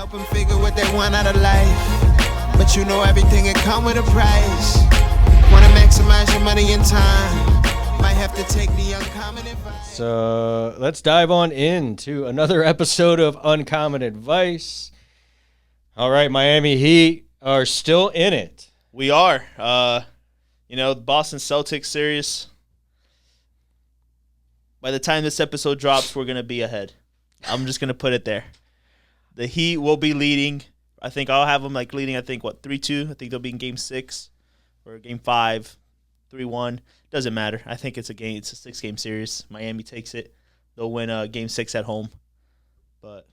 Help them figure what they want out of life. But you know everything can come with a price. Wanna maximize your money and time. Might have to take the uncommon advice. So let's dive on into another episode of Uncommon Advice. All right, Miami Heat are still in it. We are. The Boston Celtics series. By the time this episode drops, we're going to be ahead. I'm just going to put it there. The Heat will be leading. I think I'll have them leading, 3-2. I think they'll be in Game 6 or Game 5, 3-1. Doesn't matter. I think it's a 6-game series. Miami takes it. They'll win Game 6 at home. But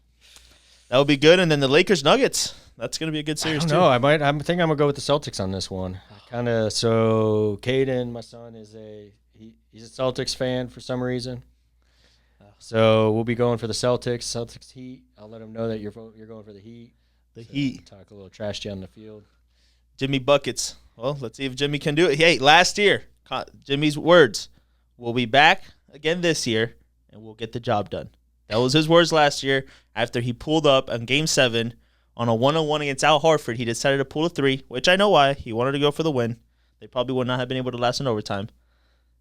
that would be good. And then the Lakers Nuggets. That's going to be a good series too. No, I think I'm going to go with the Celtics on this one. So Caden, my son, he's a Celtics fan for some reason. So we'll be going for the Celtics Heat. I'll let him know that you're going for the Heat. Heat. Talk a little trash to you on the field. Jimmy buckets. Well, let's see if Jimmy can do it. Hey, last year, Jimmy's words, we'll be back again this year, and we'll get the job done. That was his words last year after he pulled up on Game 7 on a 1-on-1 against Al Horford. He decided to pull a 3, which I know why. He wanted to go for the win. They probably would not have been able to last in overtime.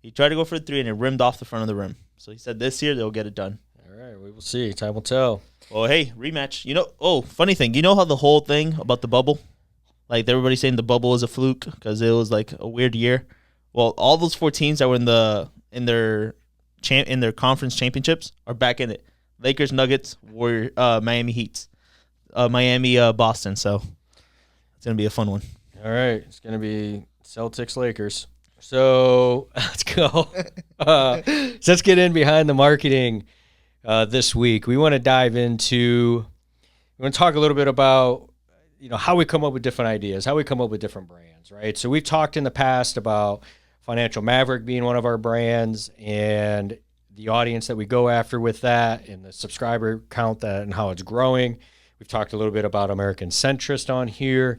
He tried to go for the 3, and it rimmed off the front of the rim. So he said this year they'll get it done. All right, we will see. Time will tell. Well, hey, rematch. Funny thing. You know how the whole thing about the bubble? Everybody's saying the bubble is a fluke because it was a weird year. Well, all those 4 teams that were in their conference championships are back in it. Lakers, Nuggets, Warriors, Miami Heats, Boston. So it's gonna be a fun one. All right, it's gonna be Celtics, Lakers. So let's go. So let's get in behind the marketing this week. We want to dive into. We want to talk a little bit about how we come up with different ideas, how we come up with different brands, right? So we've talked in the past about Financial Maverick being one of our brands and the audience that we go after with that and the subscriber count and how it's growing. We've talked a little bit about American Centrist on here.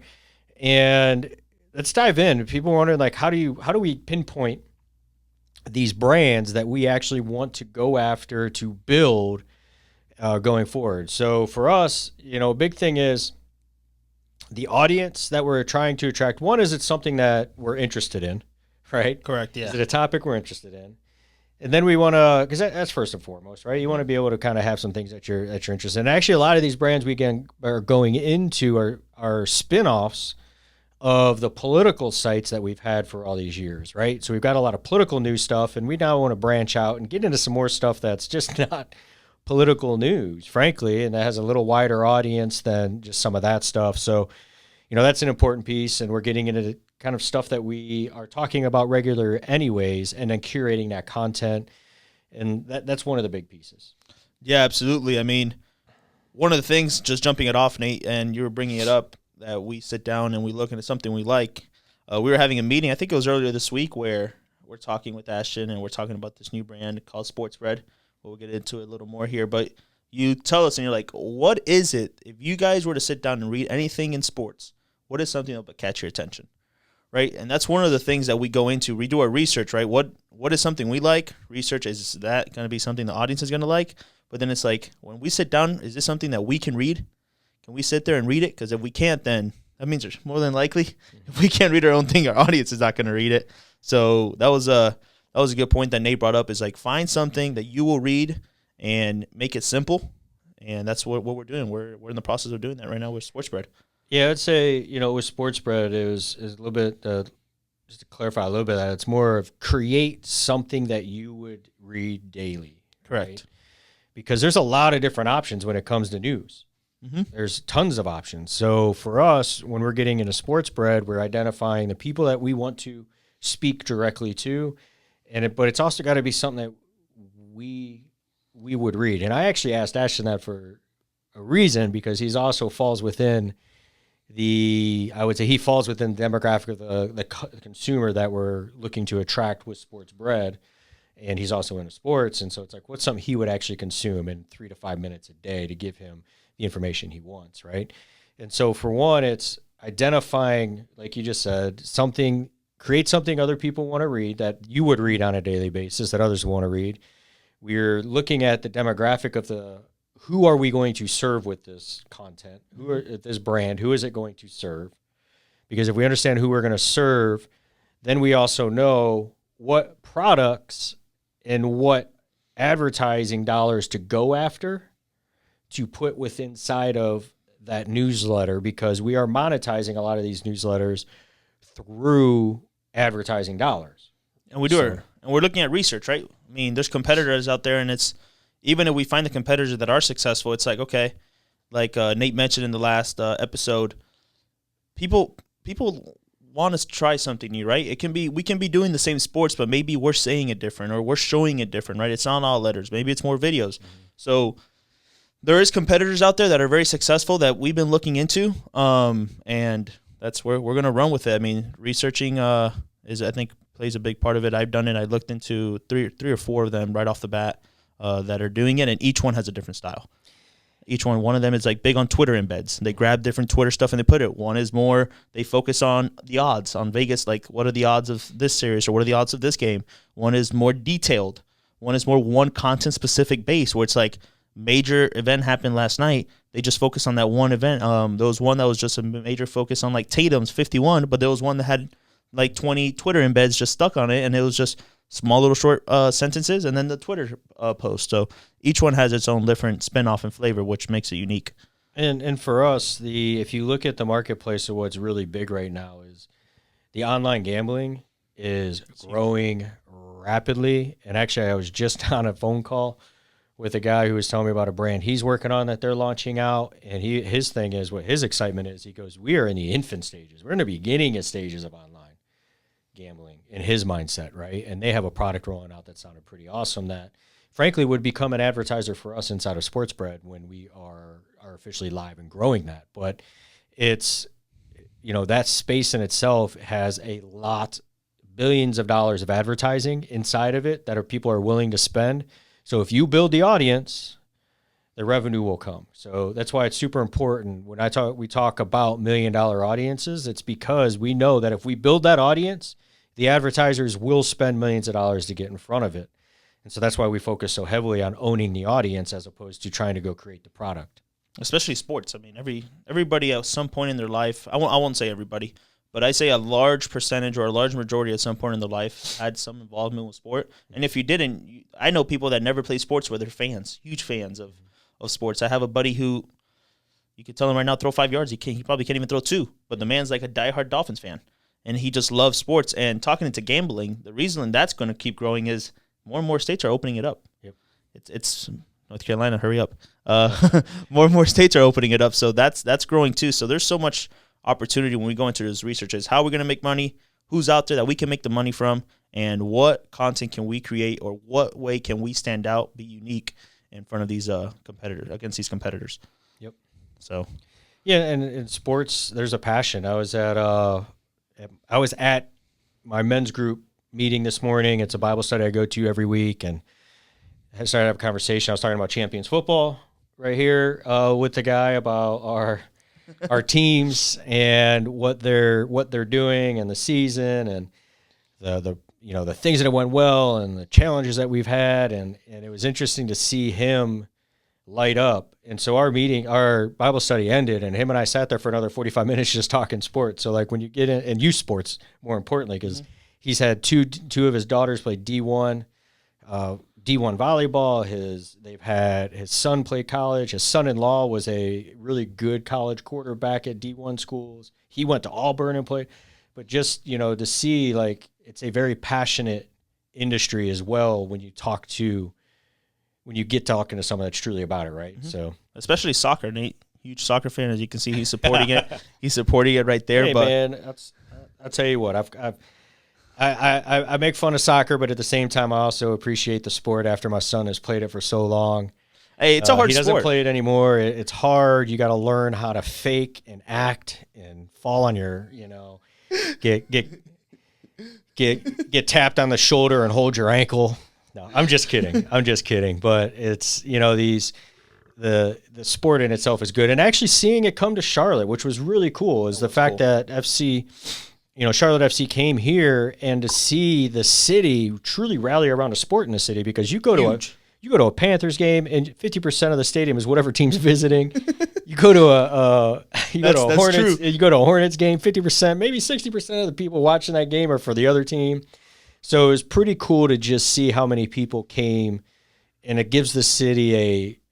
And let's dive in. People are wondering, how do we pinpoint these brands that we actually want to go after to build going forward? So for us, a big thing is the audience that we're trying to attract. One is it's something that we're interested in, right? Correct, yeah. Is it a topic we're interested in? And then we want to, because that's first and foremost, right? You want to be able to kind of have some things that you're interested in. And actually, a lot of these brands we are going into are spin-offs of the political sites that we've had for all these years, right? So we've got a lot of political news stuff, and we now want to branch out and get into some more stuff that's just not political news, frankly, and that has a little wider audience than just some of that stuff. So, that's an important piece, and we're getting into kind of stuff that we are talking about regular anyways, and then curating that content, and that's one of the big pieces. Yeah, absolutely. I mean, one of the things, just jumping it off, Nate, and you were bringing it up, that we sit down and we look into something we like. We were having a meeting, I think it was earlier this week, where we're talking with Ashton, and we're talking about this new brand called Bred. We'll get into it a little more here, but you tell us, and you're like, what is it, if you guys were to sit down and read anything in sports, what is something that would catch your attention? Right, and that's one of the things that we go into. We do our research, right? What is something we like? Research, is that going to be something the audience is going to like? But then it's when we sit down, is this something that we can read? Can we sit there and read it? Because if we can't, then that means there's more than likely, if we can't read our own thing, our audience is not going to read it. So that was a good point that Nate brought up. Is find something that you will read and make it simple, and that's what we're doing. We're in the process of doing that right now with Bred. Yeah, I'd say, with Bred, it was a little bit, just to clarify a little bit, that it's more of create something that you would read daily. Correct. Right? Because there's a lot of different options when it comes to news. Mm-hmm. There's tons of options. So for us, when we're getting into Bred, we're identifying the people that we want to speak directly to, but it's also got to be something that we would read. And I actually asked Ashton that for a reason, because he's also falls within I would say he falls within the demographic of the consumer that we're looking to attract with Bred, and he's also into sports, and so it's what's something he would actually consume in 3 to 5 minutes a day to give him the information he wants, right? And so for one, it's identifying, like you just said, create something other people want to read, that you would read on a daily basis, that others want to read. We're looking at the demographic of who are we going to serve with this content? This brand? Who is it going to serve? Because if we understand who we're going to serve, then we also know what products and what advertising dollars to go after to put within inside of that newsletter, because we are monetizing a lot of these newsletters through advertising dollars. And we're looking at research, right? I mean, there's competitors out there, and it's even if we find the competitors that are successful, it's like, okay, like Nate mentioned in the last episode, people want us to try something new, right? We can be doing the same sports, but maybe we're saying it different or we're showing it different, right? It's not all letters. Maybe it's more videos. Mm-hmm. So there is competitors out there that are very successful that we've been looking into, and that's where we're going to run with it. I mean, researching is, I think, plays a big part of it. I've done it. I looked into three or four of them right off the bat that are doing it, and each one has a different style. One of them is like big on Twitter embeds. They grab different Twitter stuff and they put it. One is more, they focus on the odds on Vegas, like what are the odds of this series or what are the odds of this game. One is more detailed. One is more one content specific base where it's like major event happened last night. They just focus on that one event. There was one that was just a major focus on like Tatum's 51, but there was one that had like 20 Twitter embeds just stuck on it, and it was just small little short sentences and then the Twitter post. So each one has its own different spin-off and flavor, which makes it unique. And for us, if you look at the marketplace of what's really big right now is the online gambling is growing rapidly. And actually, I was just on a phone call with a guy who was telling me about a brand he's working on that they're launching out. And his thing is, what his excitement is, he goes, we are in the infant stages. We're in the beginning stages of online gambling in his mindset, right? And they have a product rolling out that sounded pretty awesome that, frankly, would become an advertiser for us inside of Sports Bred when we are officially live and growing that. But it's, that space in itself has a lot, billions of dollars of advertising inside of it that people are willing to spend. So if you build the audience, the revenue will come. So that's why it's super important when we talk about $1 million audiences. It's because we know that if we build that audience, the advertisers will spend millions of dollars to get in front of it. And so that's why we focus so heavily on owning the audience as opposed to trying to go create the product. Especially sports. I mean, everybody at some point in their life, I won't say everybody, but I say a large percentage or a large majority at some point in their life had some involvement with sport. And if you didn't, I know people that never play sports where they're fans, huge fans of sports. I have a buddy who, you could tell him right now, throw 5 yards. He probably can't even throw 2. But the man's like a diehard Dolphins fan. And he just loves sports. And talking into gambling, the reason that's going to keep growing is more and more states are opening it up. Yep. It's North Carolina, hurry up. More and more states are opening it up. So that's growing too. So there's so much opportunity when we go into this research is how we're going to make money, who's out there that we can make the money from, and what content can we create or what way can we stand out, be unique in front of these competitors, against these competitors. Yep. So. Yeah, and in sports, there's a passion. I was at my men's group meeting this morning. It's a Bible study I go to every week, and I started to have a conversation. I was talking about Champions football right here with the guy about our teams and what they're doing and the season and the things that went well and the challenges that we've had, and it was interesting to see him light up. And so our Bible study ended, and him and I sat there for another 45 minutes just talking sports. So like when you get in and youth sports, more importantly, because he's had two of his daughters play D1 volleyball. They've had his son play college. His son-in-law was a really good college quarterback at D1 schools. He went to Auburn and played. But just, to see, like, it's a very passionate industry as well when you get talking to someone that's truly about it, right? Mm-hmm. So especially soccer, Nate, huge soccer fan, as you can see, he's supporting it. He's supporting it right there. Hey, man, I'll tell you what, I make fun of soccer, but at the same time, I also appreciate the sport after my son has played it for so long. Hey, it's a hard sport. He doesn't play it anymore. It's hard. You got to learn how to fake and act and fall on your, get tapped on the shoulder and hold your ankle. No, I'm just kidding. But it's, the sport in itself is good. And actually seeing it come to Charlotte, which was really cool, is the fact that FC, Charlotte FC came here, and to see the city truly rally around a sport in the city, because you go You go to a Panthers game, and 50% of the stadium is whatever team's visiting. You go to a Hornets game, 50%, maybe 60% of the people watching that game are for the other team. So it was pretty cool to just see how many people came, and it gives the city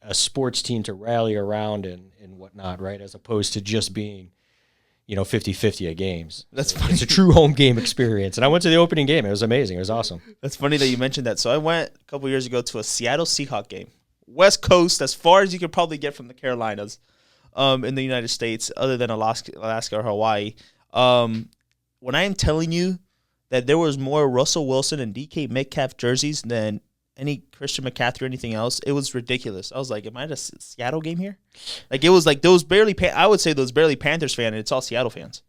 a sports team to rally around and whatnot, right? As opposed to just being, 50-50 at games. That's funny. It's a true home game experience. And I went to the opening game. It was amazing. It was awesome. That's funny that you mentioned that. So I went a couple years ago to a Seattle Seahawks game. West Coast, as far as you could probably get from the Carolinas in the United States, other than Alaska or Hawaii. When I am telling you that there was more Russell Wilson and DK Metcalf jerseys than any Christian McCaffrey or anything else, it was ridiculous. I was like, am I at a Seattle game here? Like, it was like those barely, I would say those barely Panthers fan, and it's all Seattle fans.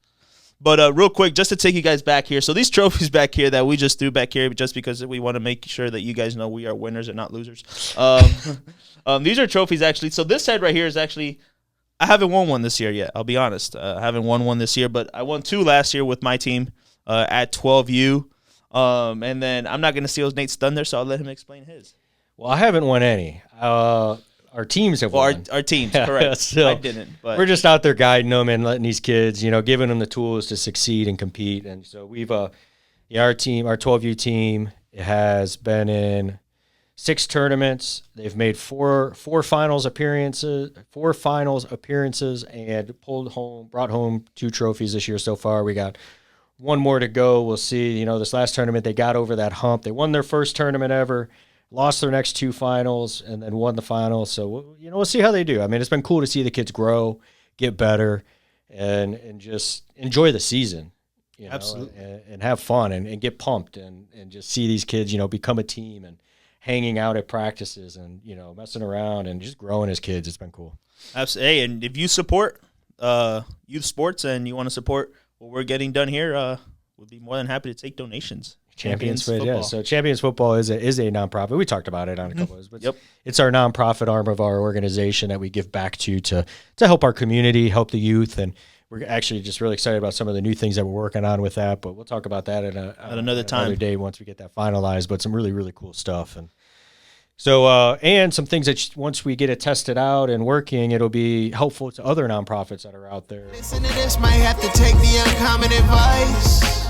But real quick, just to take you guys back here. So these trophies back here that we just threw back here just because we want to make sure that you guys know we are winners and not losers. These are trophies, actually. So this head right here is actually, I haven't won one this year yet. I'll be honest. I haven't won one this year, but I won 2 last year with my team at 12U. And then I'm not going to steal Nate's thunder, so I'll let him explain his. Well, I haven't won any. Our teams have won. Our teams, correct. So I didn't. But we're just out there guiding them and letting these kids, giving them the tools to succeed and compete. And so we've, our team, our 12U team, has been in 6 tournaments. They've made four finals appearances, and brought home 2 trophies this year so far. We got 1 more to go. We'll see. This last tournament, they got over that hump. They won their first tournament ever, lost their next 2 finals, and then won the final. So, we'll see how they do. I mean, it's been cool to see the kids grow, get better, and just enjoy the season. Absolutely. And have fun and get pumped and just see these kids, become a team and hanging out at practices and, messing around and just growing as kids. It's been cool. Absolutely. Hey, and if you support youth sports and you want to support what we're getting done here, we'd be more than happy to take donations. Champions Football. Yeah. So Champions Football is a nonprofit. We talked about it on a couple of, but Yep. It's our nonprofit arm of our organization that we give back to help our community, help the youth, and we're actually just really excited about some of the new things that we're working on with that. But we'll talk about that at another time, another day once we get that finalized. But some really, really cool stuff. And so, and some things that once we get it tested out and working, it'll be helpful to other nonprofits that are out there. Listen to this, might have to take the uncommon advice.